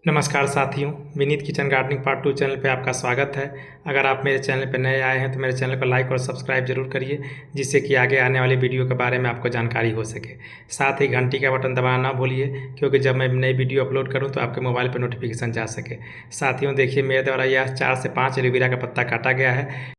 नमस्कार साथियों, Vineet kitchen gardening part 2 channel पे आपका स्वागत है। अगर आप मेरे चैनल पे नए आए हैं तो मेरे चैनल को लाइक और सब्सक्राइब जरूर करिए, जिससे कि आगे आने वाली वीडियो के बारे में आपको जानकारी हो सके। साथ ही घंटी का बटन दबाना ना भूलिए, क्योंकि जब मैं नई वीडियो अपलोड करूँ तो आपके मोबाइल पर नोटिफिकेशन जा सके। साथियों देखिए, मेरे द्वारा यह 4 से 5 एलोवेरा का पत्ता काटा गया है।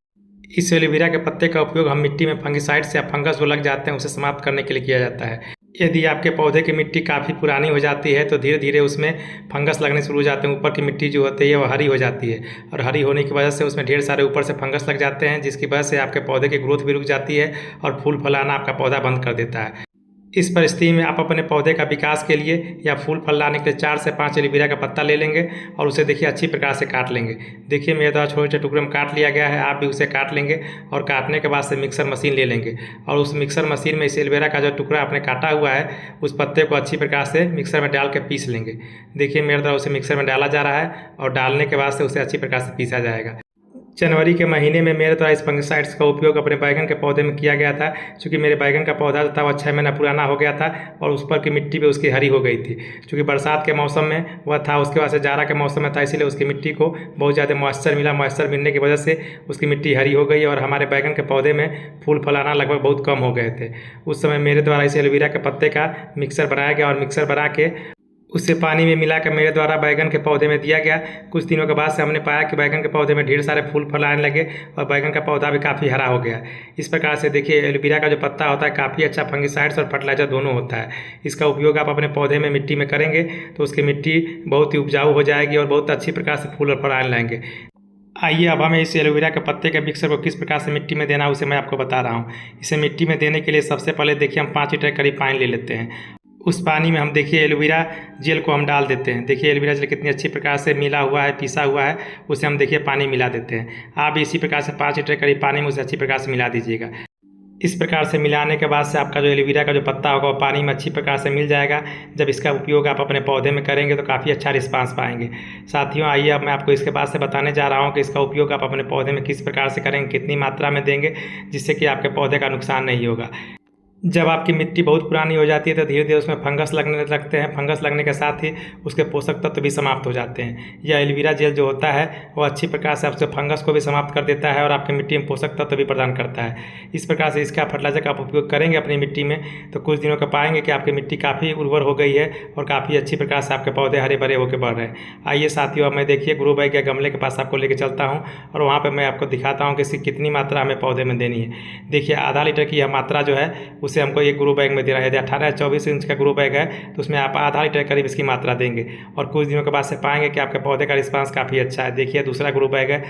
इस एलोवेरा के पत्ते का उपयोग हम मिट्टी में फंगिसाइड्स या फंगस जो लग जाते हैं उसे समाप्त करने के लिए किया जाता है। यदि आपके पौधे की मिट्टी काफ़ी पुरानी हो जाती है तो धीरे धीरे उसमें फंगस लगने शुरू हो जाते हैं। ऊपर की मिट्टी जो होती है वह हरी हो जाती है, और हरी होने की वजह से उसमें ढेर सारे ऊपर से फंगस लग जाते हैं, जिसकी वजह से आपके पौधे की ग्रोथ भी रुक जाती है और फूल फैलाना आपका पौधा बंद कर देता है। इस परिस्थिति में आप अपने पौधे का विकास के लिए या फूल फल लाने के लिए 4 से 5 एलोवेरा का पत्ता ले लेंगे और उसे देखिए अच्छी प्रकार से काट लेंगे। देखिए मेरे द्वारा छोटे छोटे टुकड़े में काट लिया गया है, आप भी उसे काट लेंगे। और काटने के बाद से मिक्सर मशीन ले लेंगे और उस मिक्सर मशीन में इस एलोवेरा का जो टुकड़ा आपने काटा हुआ है उस पत्ते को अच्छी प्रकार से मिक्सर में डाल के पीस लेंगे। देखिए मेरे द्वारा उसे मिक्सर में डाला जा रहा है और डालने के बाद से उसे अच्छी प्रकार से पीसा जाएगा। जनवरी के महीने में मेरे द्वारा इस फंगिसाइड्स का उपयोग अपने बैगन के पौधे में किया गया था, क्योंकि मेरे बैगन का पौधा जो था वह 6 महीना पुराना हो गया था और उस पर की मिट्टी भी उसकी हरी हो गई थी। क्योंकि बरसात के मौसम में वह था, उसके बाद से जाड़ा के मौसम में था, इसीलिए उसकी मिट्टी को बहुत ज़्यादा मॉइस्चर मिला। मॉइस्चर मिलने की वजह से उसकी मिट्टी हरी हो गई और हमारे बैगन के पौधे में फूल फलाना लगभग बहुत कम हो गए थे। उस समय मेरे द्वारा इस एलोवेरा के पत्ते का मिक्सर बनाया गया और मिक्सर बना के उसे पानी में मिलाकर मेरे द्वारा बैगन के पौधे में दिया गया। कुछ दिनों के बाद से हमने पाया कि बैगन के पौधे में ढेर सारे फूल फल आने लगे और बैगन का पौधा भी काफ़ी हरा हो गया। इस प्रकार से देखिए एलोवेरा का जो पत्ता होता है काफ़ी अच्छा फंगिसाइड्स और फर्टिलाइजर दोनों होता है। इसका उपयोग आप अपने पौधे में मिट्टी में करेंगे तो उसकी मिट्टी बहुत ही उपजाऊ हो जाएगी और बहुत अच्छी प्रकार से फूल और फल आने लगेंगे। आइए अब हमें इस एलोवेरा के पत्ते के मिक्सर को किस प्रकार से मिट्टी में देना है उसे मैं आपको बता रहा हूँ। इसे मिट्टी में देने के लिए सबसे पहले देखिए हम 5 लीटर करीब पानी ले लेते हैं। उस पानी में हम देखिए एलोवेरा जेल को हम डाल देते हैं। देखिए एलोवेरा जेल कितनी अच्छी प्रकार से मिला हुआ है, पीसा हुआ है, उसे हम देखिए पानी मिला देते हैं। आप इसी प्रकार से 5 लीटर करीब पानी में उसे अच्छी प्रकार से मिला दीजिएगा। इस प्रकार से मिलाने के बाद से आपका जो एलोवेरा का जो पत्ता होगा वो पानी में अच्छी प्रकार से मिल जाएगा। जब इसका उपयोग आप अपने पौधे में करेंगे तो काफ़ी अच्छा रिस्पांस पाएंगे। साथियों आइए अब मैं आपको इसके बाद से बताने जा रहा हूँ कि इसका उपयोग आप अपने पौधे में किस प्रकार से करेंगे, कितनी मात्रा में देंगे, जिससे कि आपके पौधे का नुकसान नहीं होगा। जब आपकी मिट्टी बहुत पुरानी हो जाती है तो धीरे धीरे उसमें फंगस लगने लगते हैं। फंगस लगने के साथ ही उसके पोषक तत्व भी समाप्त हो जाते हैं। यह एलोवेरा जेल जो होता है वो अच्छी प्रकार से आपसे फंगस को भी समाप्त कर देता है और आपकी मिट्टी में पोषक तत्व भी प्रदान करता है। इस प्रकार से इसका फर्टिलाइजर का आप उपयोग करेंगे अपनी मिट्टी में तो कुछ दिनों का पाएंगे कि आपकी मिट्टी काफ़ी उर्वर हो गई है और काफ़ी अच्छी प्रकार से आपके पौधे हरे भरे होकर बढ़ रहे हैं। आइए साथियों, अब मैं देखिए ग्रो बैग या गमले के पास आपको लेकर चलता हूँ और वहाँ पर मैं आपको दिखाता हूँ कि इसकी कितनी मात्रा हमें पौधे में देनी है। देखिए आधा लीटर की यह मात्रा जो है उसे हमको एक ग्रो बैग में दे रहा है। यदि 18 या 24 इंच का ग्रो बैग है तो उसमें आप आधा लीटर करीब इसकी मात्रा देंगे और कुछ दिनों के बाद से पाएंगे कि आपके पौधे का रिस्पांस काफ़ी अच्छा है। देखिए दूसरा ग्रो बैग है।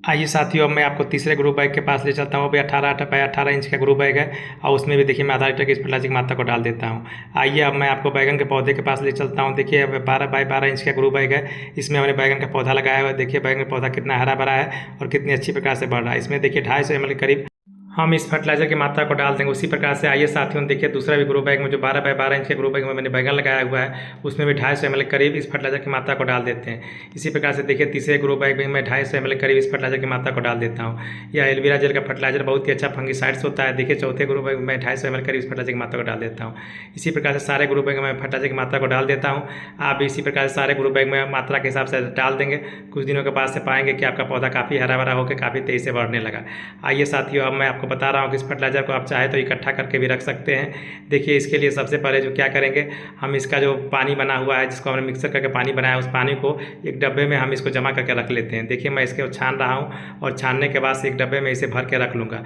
आइए साथियों, अब मैं आपको तीसरे ग्रो बैग के पास ले चलता हूँ। भी 18 इंच का ग्रो बैग है और उसमें भी देखिए मैं आधा लीटर की फर्टिलाइजर की मात्रा को डाल देता हूँ। आइए अब मैं आपको बैगन के पौधे के पास ले चलता हूँ। देखिए अब 12 बाई 12 इंच का ग्रो बैग है। इसमें हमने बैगन का पौधा लगाया हुआ है। देखिए बैगन का पौधा कितना हरा भरा है और कितनी अच्छी प्रकार से बढ़ रहा है। इसमें देखिए 250 ml करीब हम इस फर्टिलाइजर की मात्रा को डाल देंगे। उसी प्रकार से आइए साथियों देखिए दूसरा भी ग्रो बैग में जो 12 बाई 12 इंच के ग्रो बैग में मैंने बैगन लगाया हुआ है उसमें भी 250 ml करीब इस फर्टिलाइजर की मात्रा को डाल देते हैं। इसी प्रकार से देखिए तीसरे ग्रो बैग में मैं 250 ml करीब इस फर्टिलाइजर की मात्रा को डाल देता हूँ। यह एलोवेरा जेल का फर्टिलाइजर बहुत ही अच्छा फंगिसाइड्स होता है। देखिए चौथे ग्रो बैग में मैं 250 ml करीब इस फर्टिलाइजर की मात्रा को डाल देता हूँ। इसी प्रकार से सारे ग्रो बैग में फर्टिलाइजर की मात्रा को डाल देता हूँ। आप इसी प्रकार से सारे ग्रो बैग में मात्रा के हिसाब से डाल देंगे। कुछ दिनों के बाद से पाएंगे कि आपका पौधा काफ़ी हरा भरा होकर काफ़ी तेज़ी से बढ़ने लगा। आइए साथियों, अब मैं आपको बता रहा हूँ कि इस फर्टिलाइजर को आप चाहे तो इकट्ठा करके भी रख सकते हैं। देखिए इसके लिए सबसे पहले जो क्या करेंगे, हम इसका जो पानी बना हुआ है जिसको हमने मिक्सर करके पानी बनाया उस पानी को एक डब्बे में हम इसको जमा करके रख लेते हैं। देखिए मैं इसके छान रहा हूँ और छानने के बाद से एक डब्बे में इसे भर के रख लूँगा।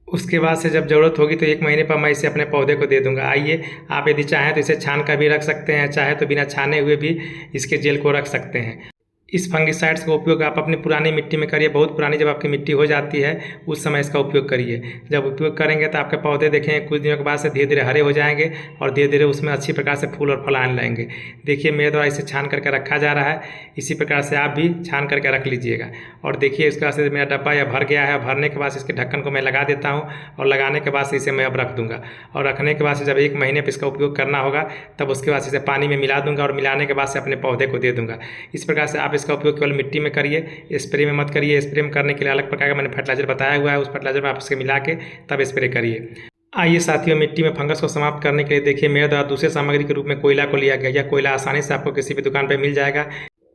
उसके बाद से जब ज़रूरत होगी तो 1 महीने पर मैं इसे अपने पौधे को दे दूंगा। आइए आप यदि चाहें तो इसे छान कर भी रख सकते हैं, चाहे तो बिना छाने हुए भी इसके जेल को रख सकते हैं। इस फंगिसाइड्स का उपयोग आप अपनी पुरानी मिट्टी में करिए। बहुत पुरानी जब आपकी मिट्टी हो जाती है उस समय इसका उपयोग करिए। जब उपयोग करेंगे तो आपके पौधे देखेंगे कुछ दिनों के बाद से धीरे धीरे हरे हो जाएंगे और धीरे धीरे उसमें अच्छी प्रकार से फूल और फल आने लगेंगे। देखिए मेरे द्वारा इसे छान करके रखा जा रहा है। इसी प्रकार से आप भी छान करके रख लीजिएगा। और देखिए इसके बाद से मेरा डब्बा या भर गया है। भरने के बाद इसके ढक्कन को मैं लगा देता हूँ और लगाने के बाद से इसे मैं अब रख दूँगा। और रखने के बाद से जब 1 महीने पर इसका उपयोग करना होगा तब उसके बाद इसे पानी में मिला दूँगा और मिलाने के बाद से अपने पौधे को दे दूँगा। इस प्रकार से आप इसका उपयोग केवल मिट्टी में करिए, स्प्रे में मत करिए। स्प्रे में करने के लिए अलग प्रकार का मैंने फर्टिलाइजर बताया हुआ है, उस फर्टिलाइजर में आप इसके मिला के तब स्प्रे करिए। आइए साथियों, मिट्टी में फंगस को समाप्त करने के लिए देखिए मेरे द्वारा दूसरे सामग्री के रूप में कोयला को लिया गया। यह कोयला आसानी से आपको किसी भी दुकान पर मिल जाएगा।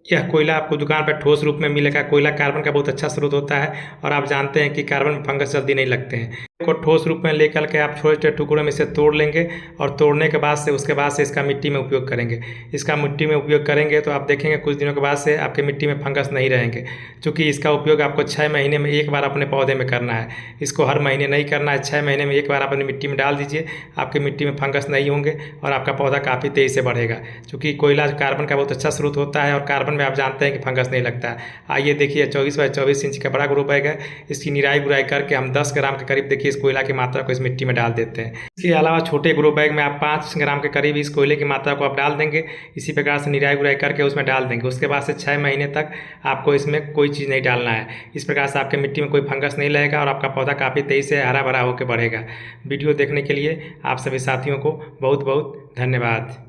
यह कोयला आपको दुकान पर ठोस रूप में मिलेगा। कोयला कार्बन का बहुत अच्छा स्रोत होता है और आप जानते हैं कि कार्बन में फंगस जल्दी नहीं लगते हैं। को ठोस रूप में लेकर के आप छोटे छोटे टुकड़ों में इसे तोड़ लेंगे और तोड़ने के बाद से उसके बाद से इसका मिट्टी में उपयोग करेंगे। इसका मिट्टी में उपयोग करेंगे तो आप देखेंगे कुछ दिनों के बाद से आपके मिट्टी में फंगस नहीं रहेंगे, क्योंकि इसका उपयोग आपको 6 महीने में एक बार अपने पौधे में करना है। इसको हर महीने नहीं करना है, 6 महीने में एक बार अपनी मिट्टी में डाल दीजिए। आपकी मिट्टी में फंगस नहीं होंगे और आपका पौधा काफ़ी तेज़ी से बढ़ेगा, क्योंकि कोयला कार्बन का बहुत अच्छा स्रोत होता है और कार्बन में आप जानते हैं कि फंगस नहीं लगता है। आइए देखिए 24 बाई 24 इंच का बड़ा ग्रो बैग है। इसकी निराई गुराई करके हम 10 ग्राम के करीब देखिए इस कोयला की मात्रा को इस मिट्टी में डाल देते हैं। इसके अलावा छोटे ग्रो बैग में आप 5 ग्राम के करीब इस कोयले की मात्रा को आप डाल देंगे। इसी प्रकार से निराई गुराई करके उसमें डाल देंगे। उसके बाद से 6 महीने तक आपको इसमें कोई चीज़ नहीं डालना है। इस प्रकार से आपके मिट्टी में कोई फंगस नहीं लगेगा और आपका पौधा काफ़ी तेज़ी से हरा भरा होकर बढ़ेगा। वीडियो देखने के लिए आप सभी साथियों को बहुत बहुत धन्यवाद।